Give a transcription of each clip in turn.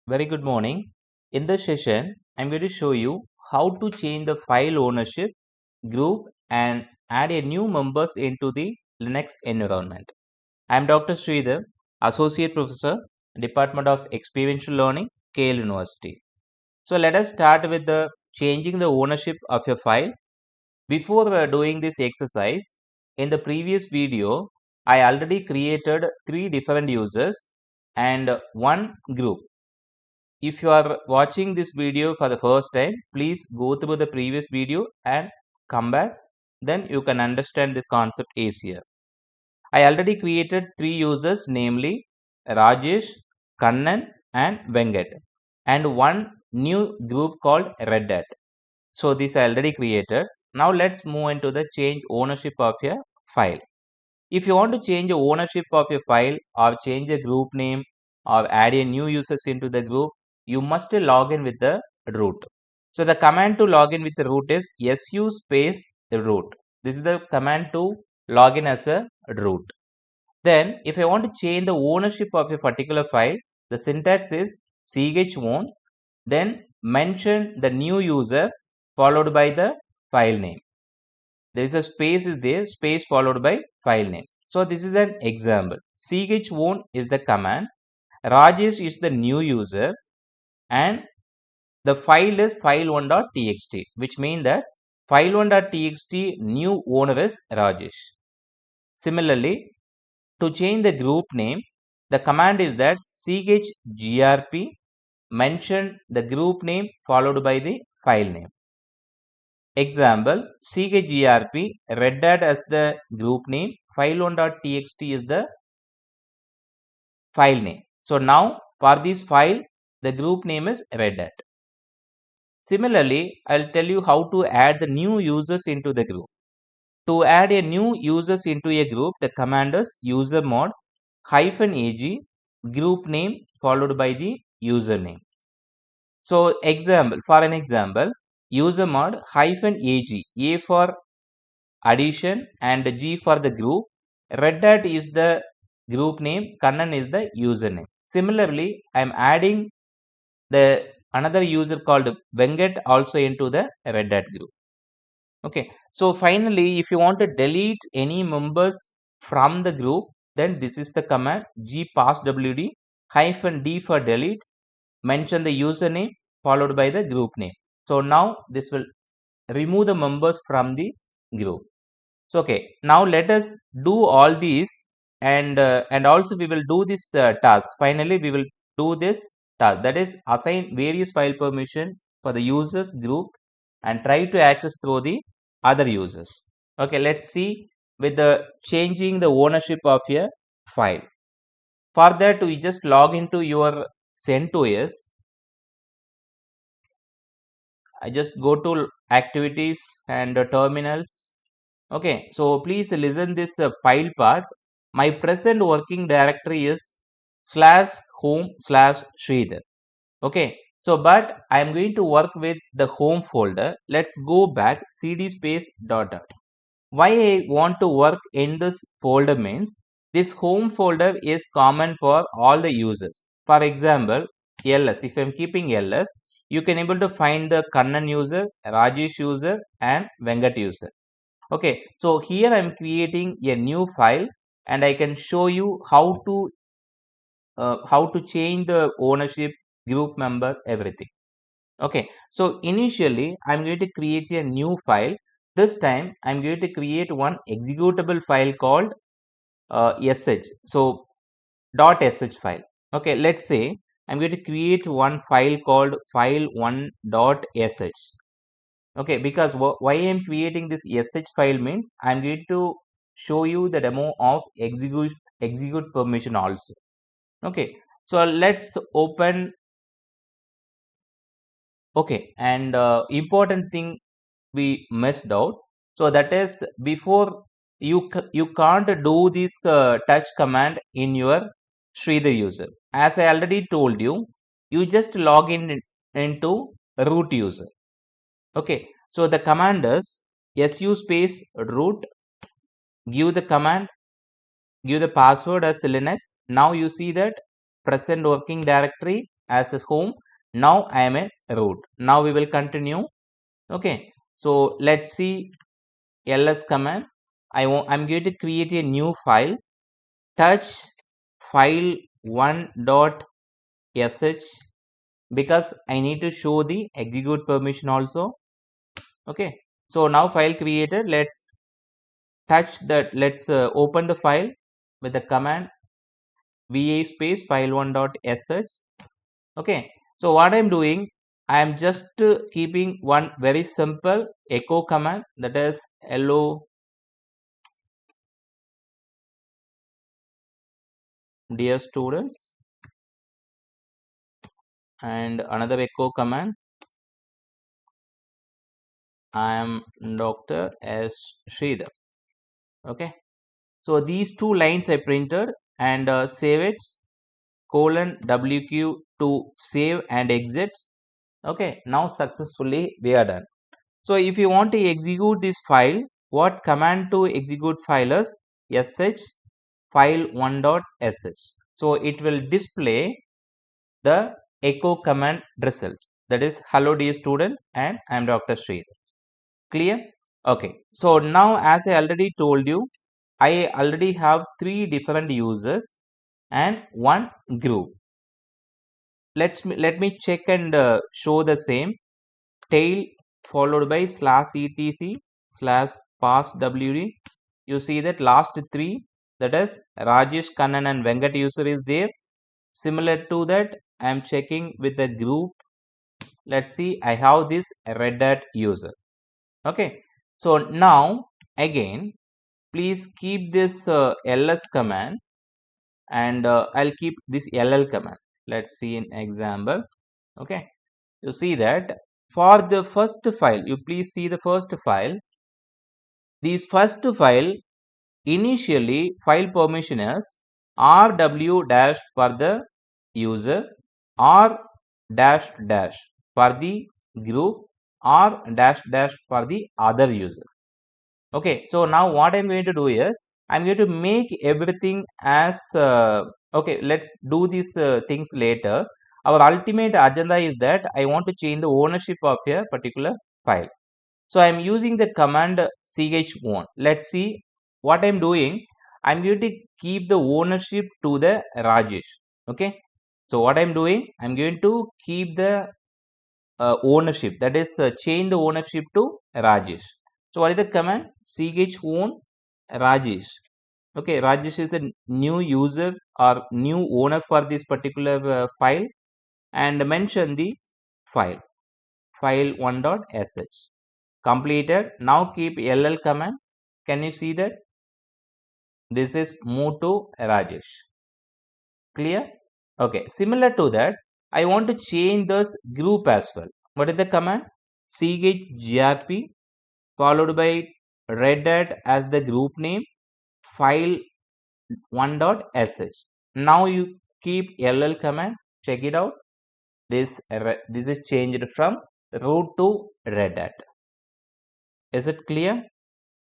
Very good morning. In this session, I'm going to show you how to change the file ownership group and add a new members into the Linux environment. I'm Dr. Srithar, Associate Professor, Department of Experiential Learning, KL University. So let us start with the changing the ownership of your file. Before doing this exercise, in the previous video, I already created 3 different users and 1 group. If you are watching this video for the first time, please go through the previous video and come back. Then you can understand the concept easier. I already created 3 users, namely Rajesh, Kannan and Venkat, and 1 new group called Red Hat. So this I already created. Now let's move into the change ownership of your file. If you want to change the ownership of your file or change a group name or add a new users into the group, you must log in with the root. So the command to log in with the root is su space root. This is the command to log in as a root. Then if I want to change the ownership of a particular file, the syntax is chown, then mention the new user followed by the file name. There is a space is there, space followed by file name. So this is an example. chown is the command, Rajesh is the new user, and the file is file1.txt, which means that file1.txt new owner is Rajesh. Similarly, to change the group name, the command is that chgrp, mention the group name followed by the file name. Example, chgrp Red Hat as the group name, file1.txt is the file name. So now for this file, the group name is Red Hat. Similarly, I'll tell you how to add the new users into the group. To add a new users into a group, the command is usermod -ag group name followed by the username. So for an example, usermod -ag, A for addition and G for the group. Red Hat is the group name, Kannan is the username. Similarly, I am adding the another user called Venkat also into the Red Hat group. Okay, so finally, if you want to delete any members from the group, then this is the command gpasswd -d for delete, mention the username followed by the group name. So now this will remove the members from the group. So okay, now let us do all these, and also we will do this task. Finally, we will do this task, that is assign various file permission for the users group and try to access through the other users. Okay, let's see with the changing the ownership of a file. For that, we just log into your CentOS. I just go to activities and terminals. Okay, so please listen this file path. My present working directory is /home/Srithar. Okay, so but I am going to work with the home folder. Let's go back cd space data. Why I want to work in this folder means this home folder is common for all the users. For example, ls, if I am keeping ls, you can able to find the Kannan user, Rajesh user and Venkat user. Okay, so here I am creating a new file and I can show you how to change the ownership, group member, everything. Okay, so initially I'm going to create a new file. This time I'm going to create one executable file called sh. So .sh file. Okay, let's say I'm going to create one file called file1.sh. Okay, because why I'm creating this sh file means I'm going to show you the demo of execute permission also. Okay, so let's open. Okay, and important thing we missed out. So that is before you can't do this touch command in your Srithar user. As I already told you, you just log in into root user. Okay, so the command is su space root, give the command, give the password as Linux. Now you see that present working directory as a home. Now I am a root. Now we will continue. Okay, so let's see ls command. I'm going to create a new file. Touch file 1.sh because I need to show the execute permission also. Okay, so now file created. Let's touch that. Let's open the file with the command va space file1.sh. Okay, so what I'm doing, I'm just keeping one very simple echo command, that is hello dear students, and another echo command, I am Dr.S.Srithar. Okay, so these two lines I printed and save it, colon wq to save and exit. Okay, now successfully we are done. So if you want to execute this file, what command to execute file is sh file1.sh. So it will display the echo command results, that is hello dear students and I am Dr. Srithar. Clear? Okay, so now as I already told you, I already have 3 different users and 1 group. Let me check and show the same. Tail followed by /etc /passwd. You see that last 3, that is Rajesh, Kannan and Venkat user is there. Similar to that, I am checking with the group. Let's see, I have this Red Hat user. Okay, so now again, please keep this ls command and I'll keep this ll command. Let's see an example. Okay, you see that for the first file, you please see the first file. This first file, initially file permission is rw dash for the user, r dash dash for the group, r dash dash for the other user. Okay, so now what I'm going to do is I'm going to make everything as okay, let's do these things later. Our ultimate agenda is that I want to change the ownership of a particular file. So I'm using the command chown. Let's see what I'm doing. I'm going to keep the ownership to the Rajesh. Okay, so what I'm doing, I'm going to keep the ownership, that is change the ownership to Rajesh. So what is the command? chown Rajesh. Okay, Rajesh is the new user or new owner for this particular file, and mention the file file1.sh. Completed. Now keep ll command. Can you see that? This is move to Rajesh. Clear? Okay, similar to that, I want to change this group as well. What is the command? grp followed by Red Hat as the group name, file1.sh. Now you keep ll command. Check it out. This is changed from root to Red Hat. Is it clear?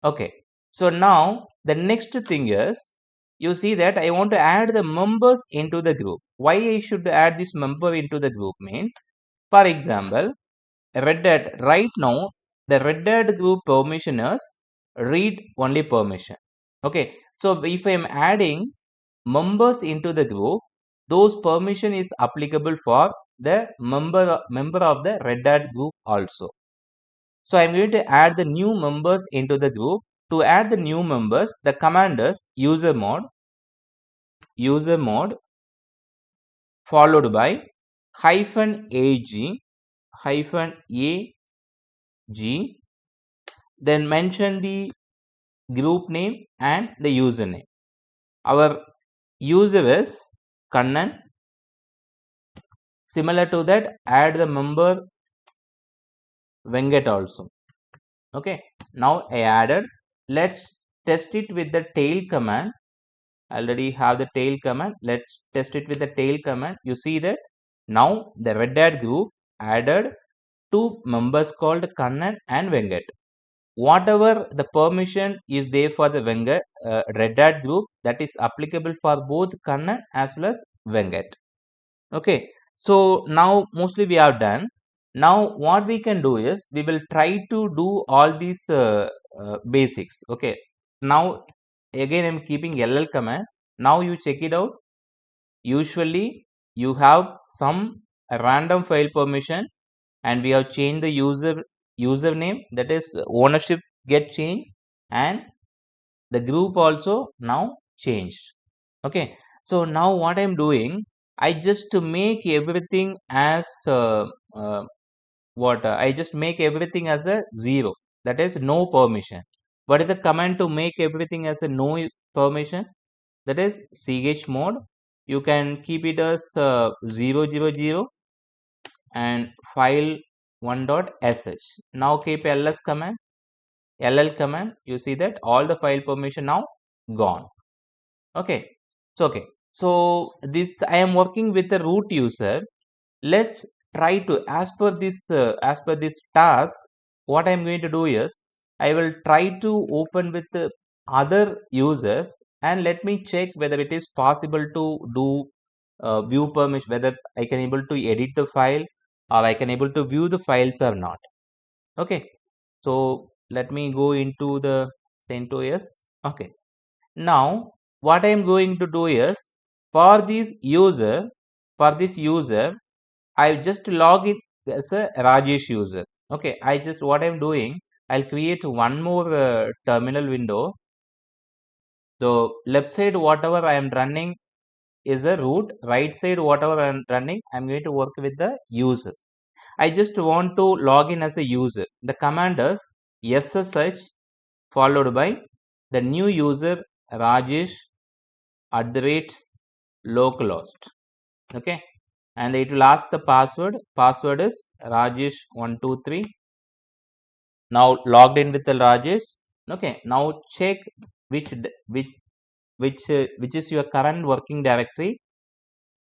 Okay. So now the next thing is, you see that I want to add the members into the group. Why I should add this member into the group means, for example, Red Hat right now, the Red Hat group permission is read only permission. Okay. So if I am adding members into the group, those permission is applicable for the member of the Red Hat group also. So I'm going to add the new members into the group. To add the new members, the command is usermod followed by -ag then mention the group name and the username. Our user is Kannan. Similar to that, add the member Venkat also. Okay, now I added. Let's test it with the tail command. I already have the tail command. Let's test it with the tail command. You see that now the Red Hat group added 2 members called Kannan and Venkat. Whatever the permission is there for the Venkat Red Hat group, that is applicable for both Kannan as well as Venkat. Okay, So now mostly we have done. Now what we can do is we will try to do all these basics. Okay. Now again I'm keeping LL command. Now you check it out. Usually you have some random file permission, and we have changed the username, that is ownership get changed, and the group also now changed. Okay, so now what I'm doing, I just to make everything as I just make everything as a 0, that is no permission. What is the command to make everything as a no permission? That is chmod. You can keep it as 000 and file 1.sh. Now keep ls command, ll command. You see that all the file permission now gone. Okay, so okay, so this I am working with the root user. Let's try to, as per this task, what I'm going to do is I will try to open with the other users, and let me check whether it is possible to do view permission, whether I can able to edit the file or I can able to view the files or not. Okay, so let me go into the CentOS. Okay, now what I am going to do is, for this user I just log in as a Rajesh user. Okay, I just, what I'm doing, I'll create one more terminal window. So left side whatever I am running is a root, right side whatever I am running, I'm going to work with the users. I just want to log in as a user. The command is ssh followed by the new user Rajesh @localhost. Okay, and it will ask the password. Password is Rajesh123. Now logged in with the Rajesh. Okay, now check which which is your current working directory.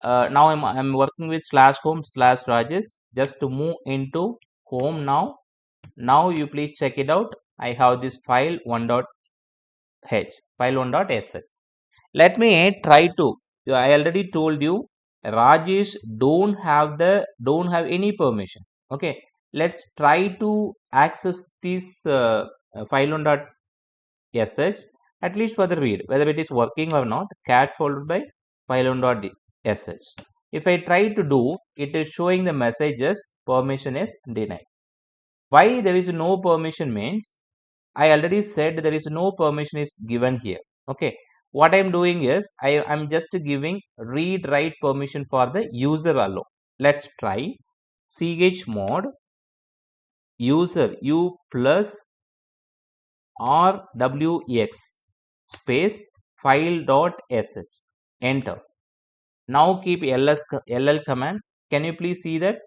Now I'm working with /home/Rajesh. Just to move into home now. Now you please check it out. I have this file 1.h, file 1.sh. Let me try to, I already told you Rajesh don't have any permission. Okay, let's try to access this file on sh, at least for the read, whether it is working or not. Cat followed by file on sh. If I try to do, it is showing the messages permission is denied. Why there is no permission means, I already said there is no permission is given here. Okay, what I'm doing is I'm just giving read write permission for the user alone. Let's try chmod user u plus rwx space file dot sh. Enter. Now keep ll command. Can you please see that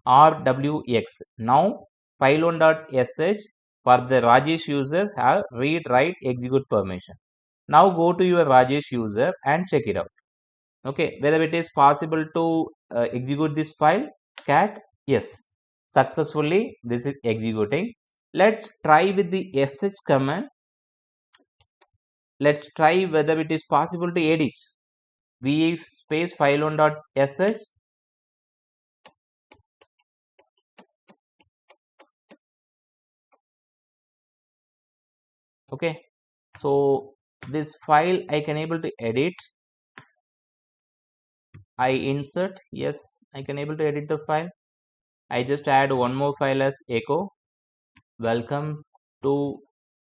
rwx? Now file one dot sh for the Rajesh user have read write execute permission. Now go to your Rajesh user and check it out. Okay, whether it is possible to execute this file. Cat, yes, successfully this is executing. Let's try with the sh command. Let's try whether it is possible to edit. V space file one dot sh. Okay, so this file I can able to edit. I insert, yes, I can able to edit the file. I just add one more file as echo. Welcome to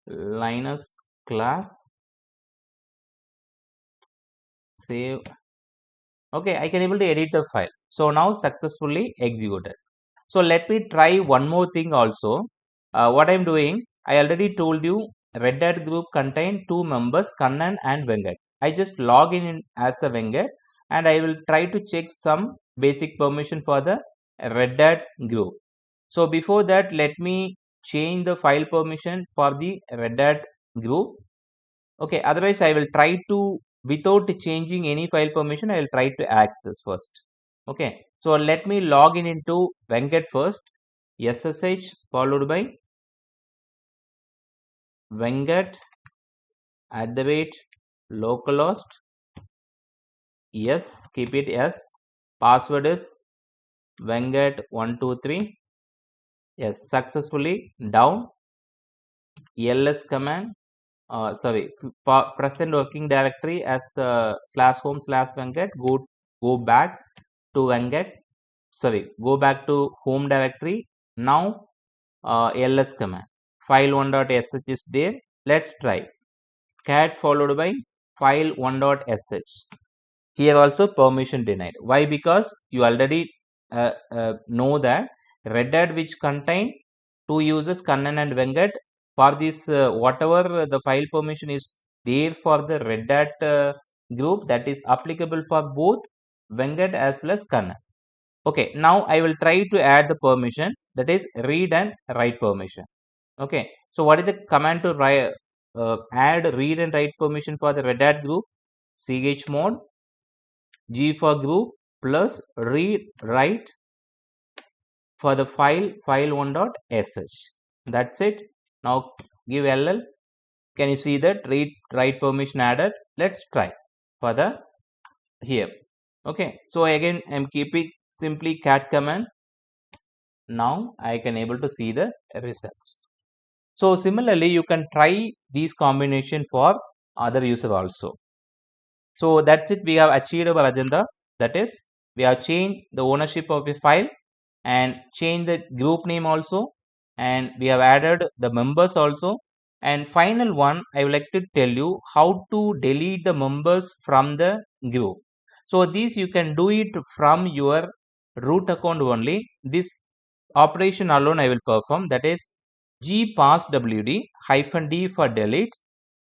Linux class. Save. Okay, I can able to edit the file. So now successfully executed. So let me try one more thing also. What I'm doing, I already told you Red Hat group contain two members, Kannan and Venkat. I just log in as the Venkat, and I will try to check some basic permission for the Red Hat group. So before that, let me change the file permission for the Red Hat group. Okay, otherwise I will try to, without changing any file permission, I will try to access first. Okay, so let me log in into Venkat first. SSH followed by Venkat @localhost. Yes, keep it yes. Password is Vengat 123. Yes, successfully down. ls command. Sorry, present working directory as /home/Vengat. Go back to Vengat. Sorry, go back to home directory. Now ls command. File1.sh is there. Let's try. Cat followed by file1.sh. Here also permission denied. Why? Because you already know that Red Hat, which contain two users, Kannan and Vengat, for this whatever the file permission is there for the Red Hat group, that is applicable for both Vengat as well as Kannan. Okay, now I will try to add the permission, that is read and write permission. Okay, so what is the command to add read and write permission for the Red Hat group? Chmod G for group plus read write for the file1.sh. That's it. Now give ll. Can you see that read write permission added? Let's try for the here. Okay, so again I'm keeping simply cat command. Now I can able to see the results. So similarly you can try these combination for other user also. So that's it. We have achieved our agenda. That is, we have changed the ownership of a file and changed the group name also, and we have added the members also. And final one, I would like to tell you how to delete the members from the group. So this you can do it from your root account only. This operation alone I will perform. That is gpasswd -d for delete,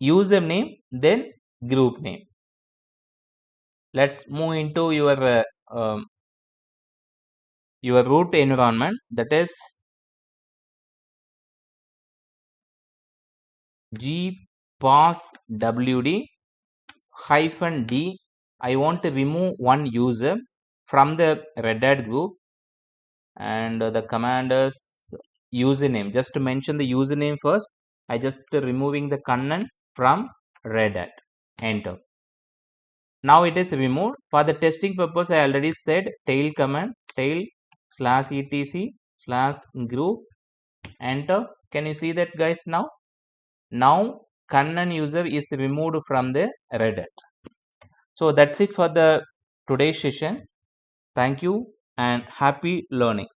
username, then group name. Let's move into your root environment, that is gpasswd -d. I want to remove one user from the Red Hat group, and the command is username. Just to mention the username first, I just removing the Kannan from Red Hat. Enter. Now it is removed. For the testing purpose, I already said tail command, tail /etc/group. Enter. Can you see that, guys? Now Kannan user is removed from the Red Hat. So that's it for the today's session. Thank you and happy learning.